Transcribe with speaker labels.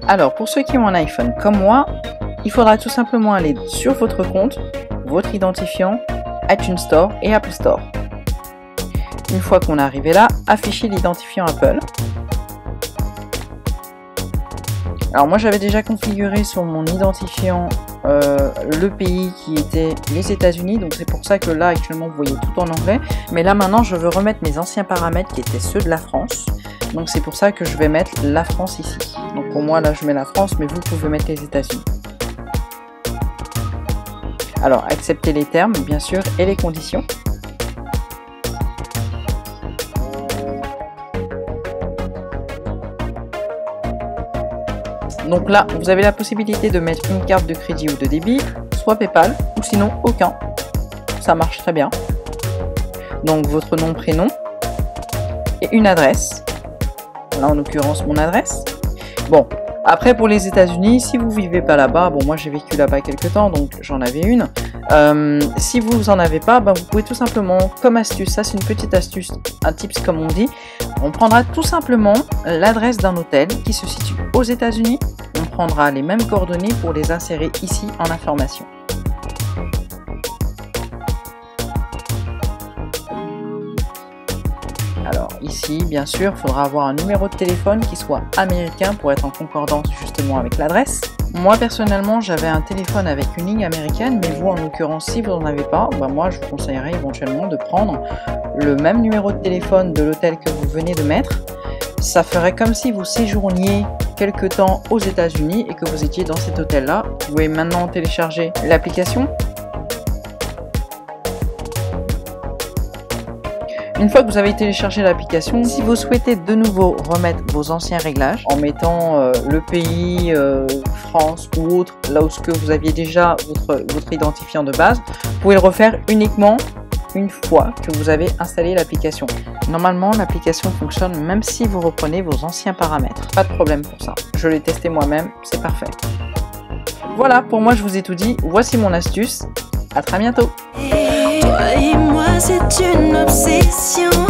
Speaker 1: Alors, pour ceux qui ont un iPhone comme moi, il faudra tout simplement aller sur votre compte, votre identifiant, iTunes Store et Apple Store. Une fois qu'on est arrivé là, affichez l'identifiant Apple. Alors moi j'avais déjà configuré sur mon identifiant le pays qui était les États-Unis, donc c'est pour ça que là actuellement vous voyez tout en anglais. Mais là maintenant je veux remettre mes anciens paramètres qui étaient ceux de la France. Donc c'est pour ça que je vais mettre la France ici. Donc pour moi là je mets la France, mais vous pouvez mettre les États-Unis. Alors acceptez les termes bien sûr et les conditions. Donc là, vous avez la possibilité de mettre une carte de crédit ou de débit, soit PayPal, ou sinon aucun. Ça marche très bien. Donc votre nom, prénom, et une adresse. Là, en l'occurrence, mon adresse. Bon, après pour les États-Unis, si vous vivez pas là-bas, bon moi j'ai vécu là-bas quelques temps, donc j'en avais une. Si vous en avez pas, vous pouvez tout simplement, comme astuce, ça c'est une petite astuce, un tips comme on dit, on prendra tout simplement l'adresse d'un hôtel qui se situe aux États-Unis. On prendra les mêmes coordonnées pour les insérer ici en information. Alors ici, bien sûr, il faudra avoir un numéro de téléphone qui soit américain pour être en concordance justement avec l'adresse. Moi personnellement, j'avais un téléphone avec une ligne américaine, mais vous en l'occurrence, si vous n'en avez pas, moi je vous conseillerais éventuellement de prendre le même numéro de téléphone de l'hôtel que vous venez de mettre. Ça ferait comme si vous séjourniez quelque temps aux États-Unis et que vous étiez dans cet hôtel-là. Vous pouvez maintenant télécharger l'application. Une fois que vous avez téléchargé l'application, si vous souhaitez de nouveau remettre vos anciens réglages en mettant le pays, France ou autre, là où vous aviez déjà votre identifiant de base, vous pouvez le refaire uniquement une fois que vous avez installé l'application. Normalement, l'application fonctionne même si vous reprenez vos anciens paramètres. Pas de problème pour ça. Je l'ai testé moi-même, c'est parfait. Voilà, pour moi je vous ai tout dit. Voici mon astuce. À très bientôt.
Speaker 2: Toi et moi, c'est une obsession.